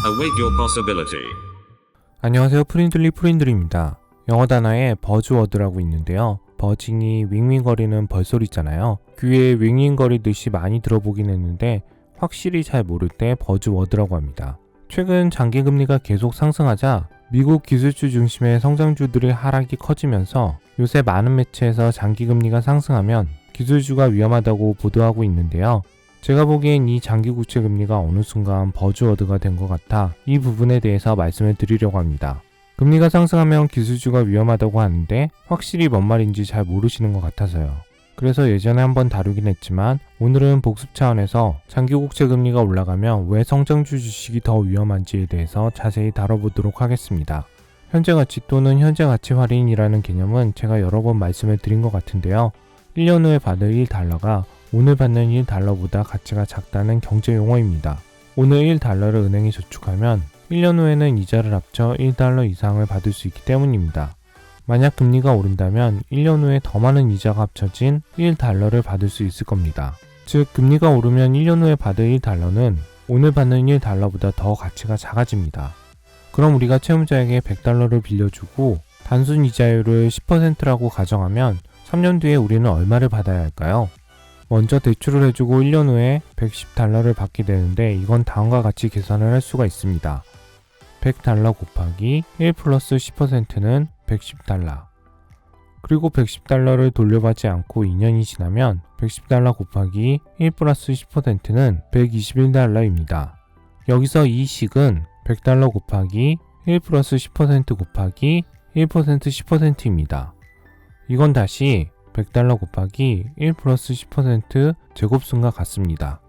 Await your possibility. 안녕하세요. 프린들입니다. 영어 단어에 버즈워드라고 있는데요. 버징이 윙윙거리는 벌소리잖아요. 귀에 윙윙거리듯이 많이 들어보긴 했는데 확실히 잘 모를 때 버즈워드라고 합니다. 최근 장기금리가 계속 상승하자 미국 기술주 중심의 성장주들의 하락이 커지면서 요새 많은 매체에서 장기금리가 상승하면 기술주가 위험하다고 보도하고 있는데요. 제가 보기엔 이 장기국채금리가 어느 순간 버즈워드가 된 것 같아 이 부분에 대해서 말씀을 드리려고 합니다. 금리가 상승하면 기술주가 위험하다고 하는데 확실히 뭔 말인지 잘 모르시는 것 같아서요. 그래서 예전에 한번 다루긴 했지만 오늘은 복습 차원에서 장기국채 금리가 올라가면 왜 성장주 주식이 더 위험한지에 대해서 자세히 다뤄보도록 하겠습니다. 현재가치 또는 현재가치 할인이라는 개념은 제가 여러 번 말씀을 드린 것 같은데요. 1년 후에 받을 1달러가 오늘 받는 1달러보다 가치가 작다는 경제 용어입니다. 오늘 1달러를 은행에 저축하면 1년 후에는 이자를 합쳐 1달러 이상을 받을 수 있기 때문입니다. 만약 금리가 오른다면 1년 후에 더 많은 이자가 합쳐진 1달러를 받을 수 있을 겁니다. 즉 금리가 오르면 1년 후에 받을 1달러는 오늘 받는 1달러보다 더 가치가 작아집니다. 그럼 우리가 채무자에게 100달러를 빌려주고 단순 이자율을 10%라고 가정하면 3년 뒤에 우리는 얼마를 받아야 할까요? 먼저 대출을 해주고 1년 후에 110달러를 받게 되는데 이건 다음과 같이 계산을 할 수가 있습니다. 100달러 곱하기 1 플러스 10%는 110달러. 그리고 110달러를 돌려받지 않고 2년이 지나면 110달러 곱하기 1 플러스 10%는 121달러입니다. 여기서 이 식은 100달러 곱하기 1 플러스 10% 곱하기 1% 10%입니다. 이건 다시 100달러 곱하기 1 플러스 10% 제곱순과 같습니다.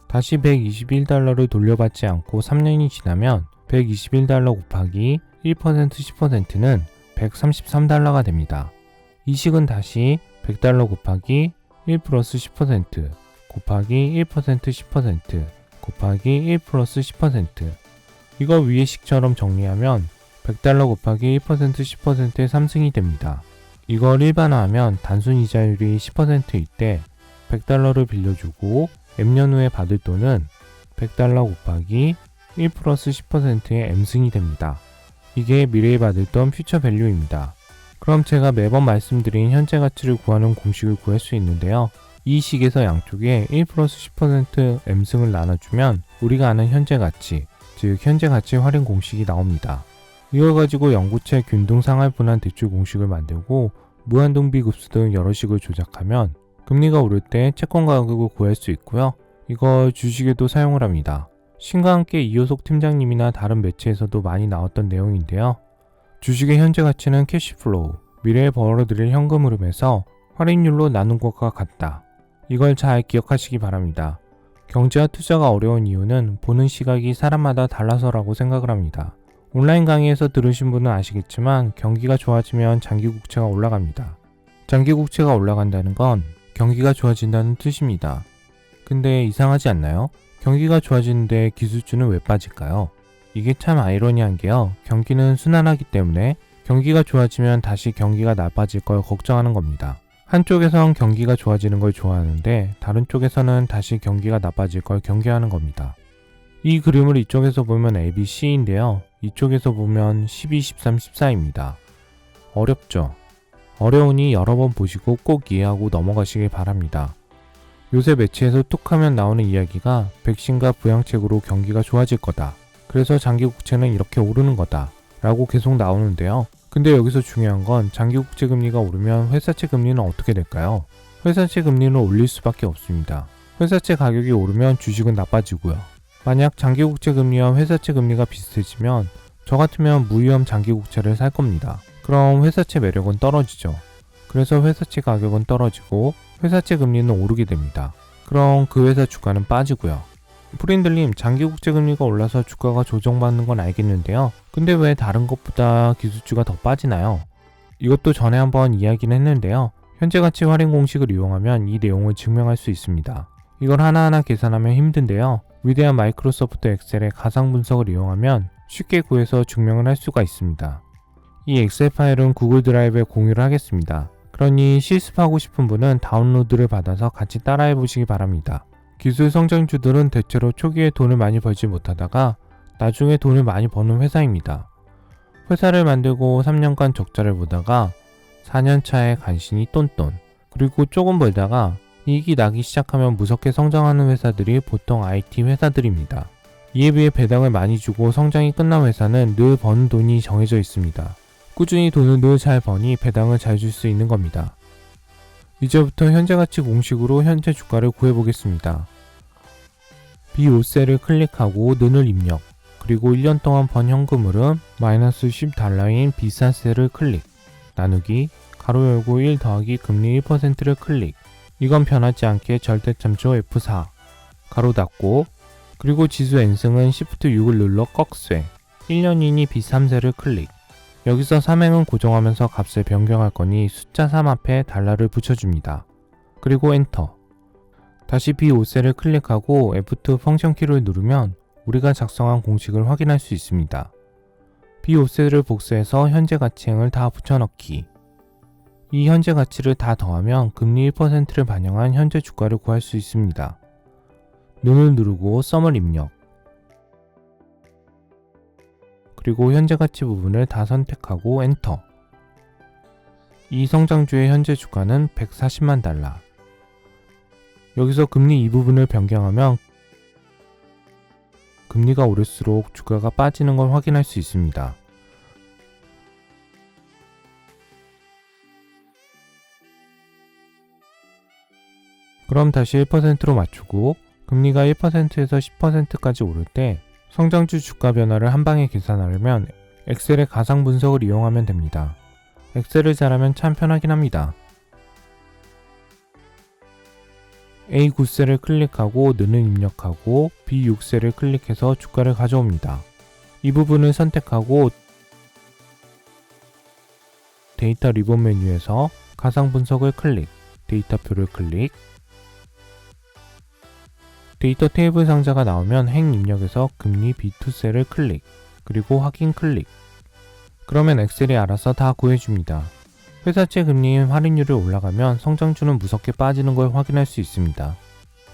다시 121달러를 돌려받지 않고 3년이 지나면 121달러 곱하기 1% 10%는 133달러가 됩니다. 이 식은 다시 100달러 곱하기 1 플러스 10% 곱하기 1% 10% 곱하기 1 플러스 10% 이거 위의 식처럼 정리하면 100달러 곱하기 1% 10%의 3승이 됩니다. 이걸 일반화하면 단순 이자율이 10%일 때 100달러를 빌려주고 M년 후에 받을 돈은 100달러 곱하기 1 플러스 10%의 M승이 됩니다. 이게 미래에 받을 돈 퓨처 밸류입니다. 그럼 제가 매번 말씀드린 현재 가치를 구하는 공식을 구할 수 있는데요. 이 식에서 양쪽에 1 플러스 10% M승을 나눠주면 우리가 아는 현재 가치, 즉 현재 가치 할인 공식이 나옵니다. 이걸 가지고 영구채 균등 상할 분할 대출 공식을 만들고 무한동비 급수 등 여러 식을 조작하면 금리가 오를 때 채권 가격을 구할 수 있고요. 이걸 주식에도 사용을 합니다. 신과 함께 이효석 팀장님이나 다른 매체에서도 많이 나왔던 내용인데요. 주식의 현재 가치는 캐시플로우, 미래에 벌어들일 현금 흐름에서 할인율로 나눈 것과 같다. 이걸 잘 기억하시기 바랍니다. 경제와 투자가 어려운 이유는 보는 시각이 사람마다 달라서라고 생각을 합니다. 온라인 강의에서 들으신 분은 아시겠지만 경기가 좋아지면 장기국채가 올라갑니다. 장기국채가 올라간다는 건 경기가 좋아진다는 뜻입니다. 근데 이상하지 않나요? 경기가 좋아지는데 기술주는 왜 빠질까요? 이게 참 아이러니한 게요. 경기는 순환하기 때문에 경기가 좋아지면 다시 경기가 나빠질 걸 걱정하는 겁니다. 한쪽에선 경기가 좋아지는 걸 좋아하는데 다른 쪽에서는 다시 경기가 나빠질 걸 경계하는 겁니다. 이 그림을 이쪽에서 보면 ABC인데요. 이쪽에서 보면 12, 13, 14입니다. 어렵죠? 어려우니 여러 번 보시고 꼭 이해하고 넘어가시길 바랍니다. 요새 매체에서 툭 하면 나오는 이야기가 백신과 부양책으로 경기가 좋아질 거다. 그래서 장기국채는 이렇게 오르는 거다. 라고 계속 나오는데요. 근데 여기서 중요한 건 장기국채 금리가 오르면 회사채 금리는 어떻게 될까요? 회사채 금리는 올릴 수밖에 없습니다. 회사채 가격이 오르면 주식은 나빠지고요. 만약 장기국채 금리와 회사채 금리가 비슷해지면 저 같으면 무위험 장기국채를 살 겁니다. 그럼 회사채 매력은 떨어지죠. 그래서 회사채 가격은 떨어지고 회사채 금리는 오르게 됩니다. 그럼 그 회사 주가는 빠지고요. 프린들님, 장기국채 금리가 올라서 주가가 조정받는 건 알겠는데요. 근데 왜 다른 것보다 기술주가 더 빠지나요? 이것도 전에 한번 이야기는 했는데요. 현재가치 할인 공식을 이용하면 이 내용을 증명할 수 있습니다. 이걸 하나하나 계산하면 힘든데요. 위대한 마이크로소프트 엑셀의 가상 분석을 이용하면 쉽게 구해서 증명을 할 수가 있습니다. 이 엑셀 파일은 구글 드라이브에 공유를 하겠습니다. 그러니 실습하고 싶은 분은 다운로드를 받아서 같이 따라해 보시기 바랍니다. 기술 성장주들은 대체로 초기에 돈을 많이 벌지 못하다가 나중에 돈을 많이 버는 회사입니다. 회사를 만들고 3년간 적자를 보다가 4년 차에 간신히 똔똔, 그리고 조금 벌다가 이익이 나기 시작하면 무섭게 성장하는 회사들이 보통 IT 회사들입니다. 이에 비해 배당을 많이 주고 성장이 끝난 회사는 늘 버는 돈이 정해져 있습니다. 꾸준히 돈을 늘 잘 버니 배당을 잘 줄 수 있는 겁니다. 이제부터 현재 가치 공식으로 현재 주가를 구해보겠습니다. B5셀을 클릭하고 는을 입력, 그리고 1년 동안 번 현금흐름 마이너스 10달러인 B4셀을 클릭, 나누기 가로 열고 1 더하기 금리 1%를 클릭. 이건 변하지 않게 절대참조 F4 가로 닫고, 그리고 지수 N승은 Shift 6을 눌러 꺽쇠 1년이니 B3셀을 클릭. 여기서 삼행은 고정하면서 값을 변경할 거니 숫자 3 앞에 달러를 붙여줍니다. 그리고 엔터. 다시 B5셀을 클릭하고 F2 펑션 키를 누르면 우리가 작성한 공식을 확인할 수 있습니다. B5셀을 복사해서 현재 가치행을 다 붙여넣기. 이 현재 가치를 다 더하면 금리 1%를 반영한 현재 주가를 구할 수 있습니다. 눈을 누르고 썸을 입력. 그리고 현재 가치 부분을 다 선택하고 엔터. 이 성장주의 현재 주가는 140만 달러. 여기서 금리 이 부분을 변경하면 금리가 오를수록 주가가 빠지는 걸 확인할 수 있습니다. 그럼 다시 1%로 맞추고 금리가 1%에서 10%까지 오를 때 성장주 주가 변화를 한 방에 계산하려면 엑셀의 가상 분석을 이용하면 됩니다. 엑셀을 잘하면 참 편하긴 합니다. A9셀을 클릭하고 는을 입력하고 B6셀을 클릭해서 주가를 가져옵니다. 이 부분을 선택하고 데이터 리본 메뉴에서 가상 분석을 클릭, 데이터표를 클릭, 데이터 테이블 상자가 나오면 행 입력에서 금리 B2셀을 클릭, 그리고 확인 클릭. 그러면 엑셀이 알아서 다 구해줍니다. 회사채 금리인 할인율이 올라가면 성장주는 무섭게 빠지는 걸 확인할 수 있습니다.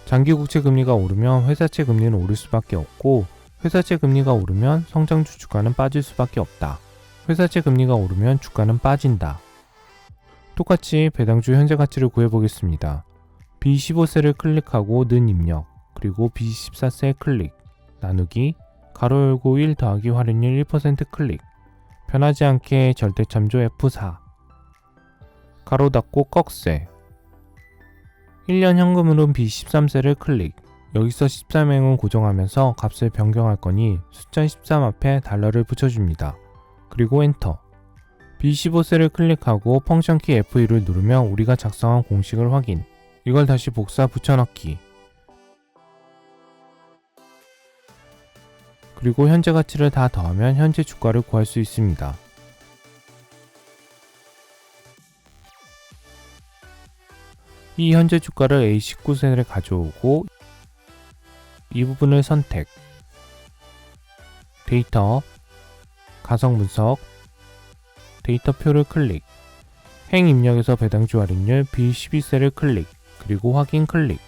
장기 국채 금리가 오르면 회사채 금리는 오를 수밖에 없고, 회사채 금리가 오르면 성장주 주가는 빠질 수밖에 없다. 회사채 금리가 오르면 주가는 빠진다. 똑같이 배당주 현재 가치를 구해보겠습니다. B15셀을 클릭하고 는 입력, 그리고 B14셀 클릭, 나누기 가로 열고 1 더하기 할인율 1% 클릭. 변하지 않게 절대참조 F4 가로 닫고 꺽쇠 1년 현금흐름 B13셀을 클릭. 여기서 13행은 고정하면서 값을 변경할 거니 숫자 13 앞에 달러를 붙여줍니다. 그리고 엔터. B15셀을 클릭하고 펑션 키 F2를 누르면 우리가 작성한 공식을 확인. 이걸 다시 복사 붙여넣기. 그리고 현재 가치를 다 더하면 현재 주가를 구할 수 있습니다. 이 현재 주가를 A19셀에 가져오고 이 부분을 선택, 데이터, 가성 분석, 데이터표를 클릭, 행 입력에서 배당주 할인율 B12셀을 클릭, 그리고 확인 클릭.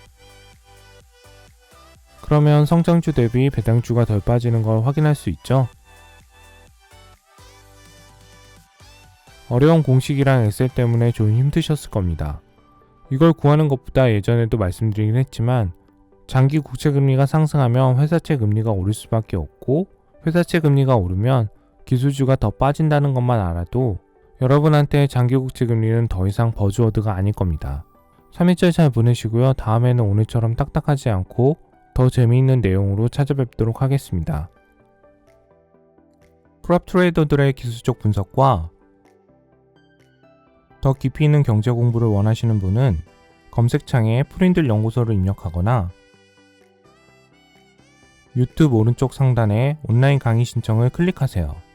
그러면 성장주 대비 배당주가 덜 빠지는 걸 확인할 수 있죠. 어려운 공식이랑 엑셀 때문에 좀 힘드셨을 겁니다. 이걸 구하는 것보다 예전에도 말씀드리긴 했지만 장기 국채 금리가 상승하면 회사채 금리가 오를 수밖에 없고, 회사채 금리가 오르면 기술주가 더 빠진다는 것만 알아도 여러분한테 장기 국채 금리는 더 이상 버즈워드가 아닐 겁니다. 3일절 잘 보내시고요. 다음에는 오늘처럼 딱딱하지 않고 더 재미있는 내용으로 찾아뵙도록 하겠습니다. 프랍 트레이더들의 기술적 분석과 더 깊이 있는 경제 공부를 원하시는 분은 검색창에 프린들 연구소를 입력하거나 유튜브 오른쪽 상단에 온라인 강의 신청을 클릭하세요.